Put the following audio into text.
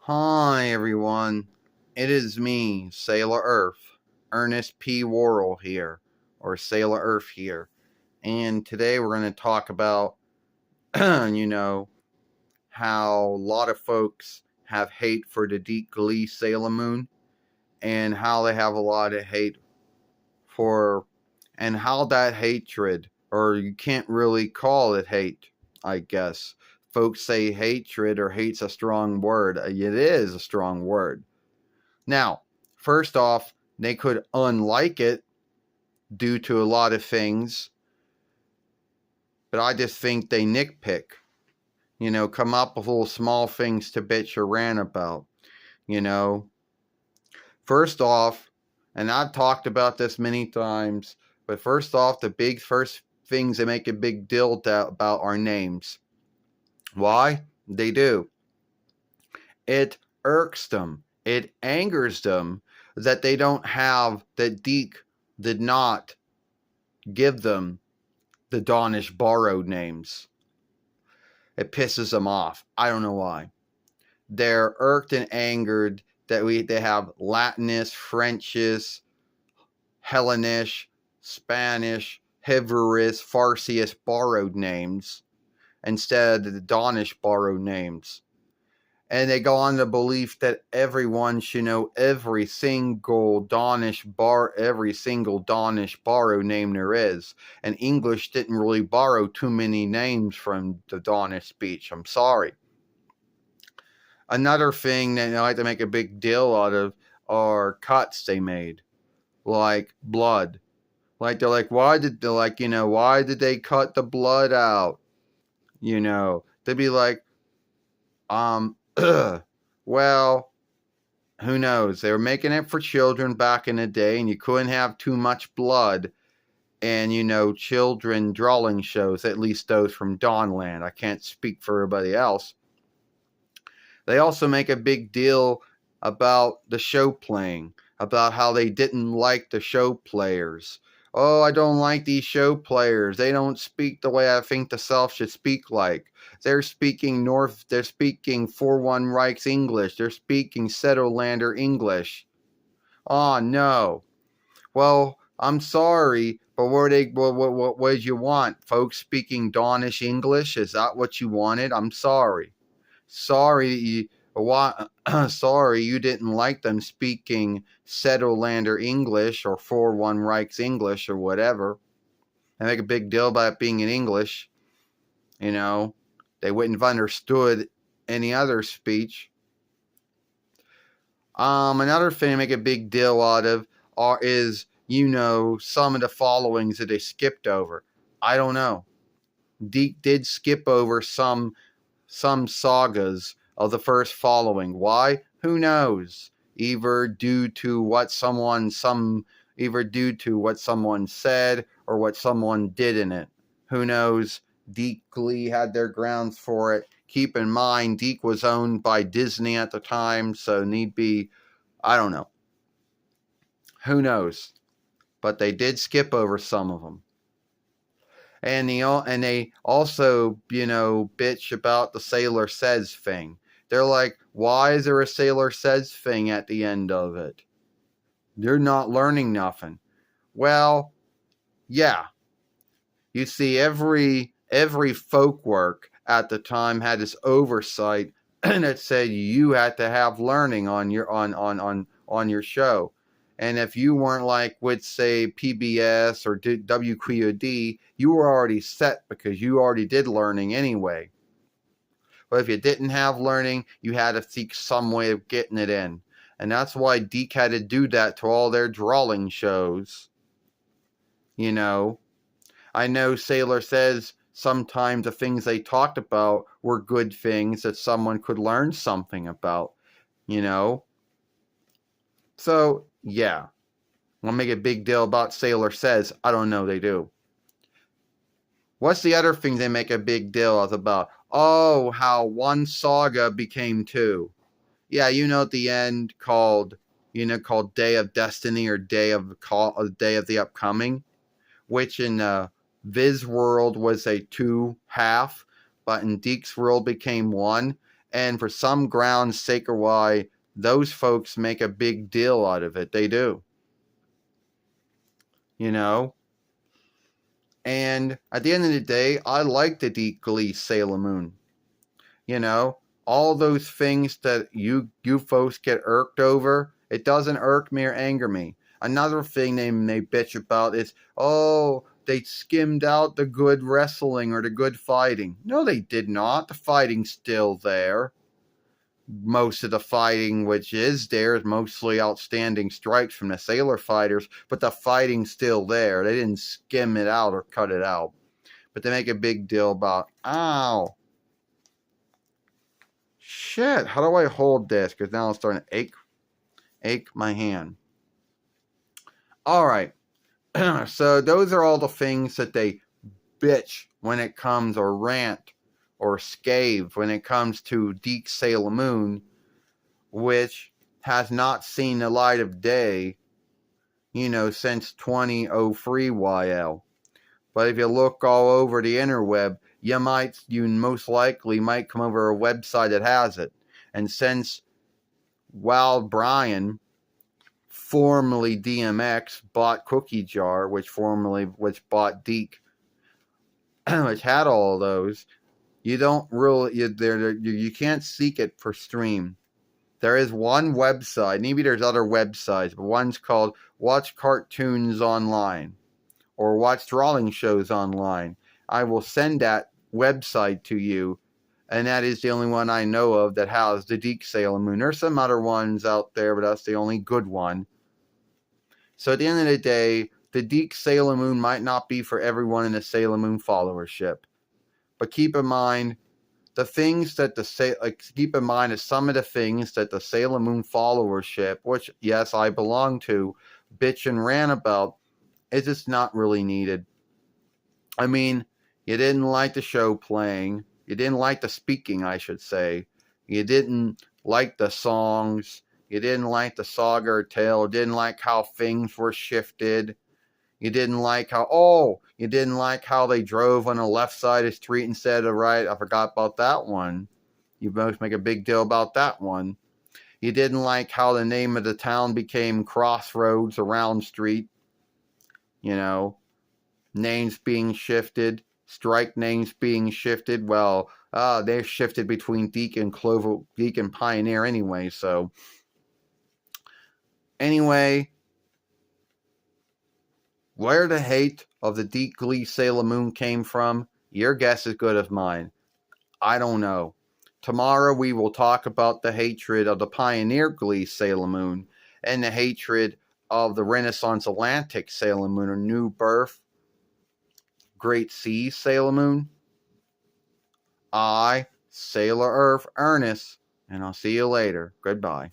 Hi everyone, it is me, Sailor Earth, Ernest P. Worrell here, or Sailor Earth here, and today we're going to talk about, you know, how a lot of folks have hate for the Deep Glee Sailor Moon, and how they have a lot of hate for, and how that hatred, or you can't really call it hate, I guess. Folks say hatred or hate's a strong word. It is a strong word. Now, first off, they could unlike it due to a lot of things, but I just think they nitpick. Come up with little small things to bitch or rant about. You know, first off, and I've talked about this many times, but first off, the first things they make a big deal about are names. Why? They do. It irks them. It angers them that they don't have, that Deke did not give them the Dawnish borrowed names. It pisses them off. I don't know why. They're irked and angered that they have Latinist, Frenchish, Hellenish, Spanish, Hebraist, Farsiest borrowed names instead of the Dawnish borrowed names. And they go on the belief that everyone should know every single Dawnish borrow name there is. And English didn't really borrow too many names from the Dawnish speech. I'm sorry. Another thing that they like to make a big deal out of are cuts they made, like blood. Like why did they cut the blood out? They'd be like, well, who knows? They were making it for children back in the day, and you couldn't have too much blood. And, children drawing shows, at least those from Dawnland. I can't speak for everybody else. They also make a big deal about the show playing, about how they didn't like the show players. Oh, I don't like these show players. They don't speak the way I think the South should speak like. They're speaking 4-1 Reichs English. They're speaking Settlelander English. Oh, no. Well, I'm sorry, but what did you want? Folks speaking Dawnish English? Is that what you wanted? I'm sorry. Sorry you didn't like them speaking Settlelander English or 4-1 Reichs English or whatever. They make a big deal about it being in English. They wouldn't have understood any other speech. Another thing they make a big deal out of is some of the followings that they skipped over. I don't know. Deke did skip over some sagas of the first following. Why? Who knows? Either due to what someone said or what someone did in it. Who knows? Deke Glee had their grounds for it. Keep in mind, Deke was owned by Disney at the time, so I don't know. Who knows? But they did skip over some of them. And they also, bitch about the Sailor Says thing. They're like, why is there a Sailor Says thing at the end of it? They're not learning nothing. Well, yeah. You see, every folk work at the time had this oversight that said you had to have learning on your show. And if you weren't like with, say, PBS or WQOD, you were already set because you already did learning anyway. But if you didn't have learning, you had to seek some way of getting it in. And that's why Deke had to do that to all their drawing shows. I know Sailor Says sometimes the things they talked about were good things that someone could learn something about, So, yeah. Want to make a big deal about Sailor Says? I don't know, they do. What's the other thing they make a big deal about? Oh, how one saga became two. Yeah, at the end called Day of Destiny or Day of the Upcoming, which in Viz world was a 2 half, but in Deke's world became one. And for some grounds, sake or why, those folks make a big deal out of it. They do. You know? And at the end of the day, I like the Deep Glee Sailor Moon. You know? All those things that you folks get irked over, it doesn't irk me or anger me. Another thing they bitch about is, oh, they skimmed out the good wrestling or the good fighting. No, they did not. The fighting's still there. Most of the fighting which is there is mostly outstanding strikes from the sailor fighters, but the fighting's still there. They didn't skim it out or cut it out. But they make a big deal about, ow, shit, how do I hold this? Because now it's starting to ache my hand. All right. So those are all the things that they bitch when it comes, or rant or scave when it comes to Deke Sailor Moon, which has not seen the light of day, since 2003 YL. But if you look all over the interweb, you most likely might come over a website that has it. And since Wild Brian, formerly DMX, bought Cookie Jar, which bought Deke, which had all of those, you don't really, you can't seek it for stream. There is one website, maybe there's other websites, but one's called Watch Cartoons Online or Watch Drawing Shows Online. I will send that website to you, and that is the only one I know of that has the Deke Sailor Moon. There's some other ones out there, but that's the only good one. So at the end of the day, the Deke Sailor Moon might not be for everyone in the Sailor Moon followership. But keep in mind, keep in mind that some of the things that the Sailor Moon followership, which, yes, I belong to, bitch and rant about, is just not really needed. I mean, you didn't like the show playing. You didn't like the speaking, I should say. You didn't like the songs. You didn't like the saga or tale. You didn't like how things were shifted. You didn't like how they drove on the left side of the street instead of the right. I forgot about that one. You both make a big deal about that one. You didn't like how the name of the town became Crossroads around Street. Names being shifted, strike names being shifted. Well, they're shifted between Deke and Pioneer anyway, so. Anyway, where the hate of the Deke Glee Sailor Moon came from, your guess is good as mine. I don't know. Tomorrow we will talk about the hatred of the Pioneer Glee Sailor Moon and the hatred of the Renaissance Atlantic Sailor Moon, or New Birth Great Sea Sailor Moon. I, Sailor Earth Ernest, and I'll see you later. Goodbye.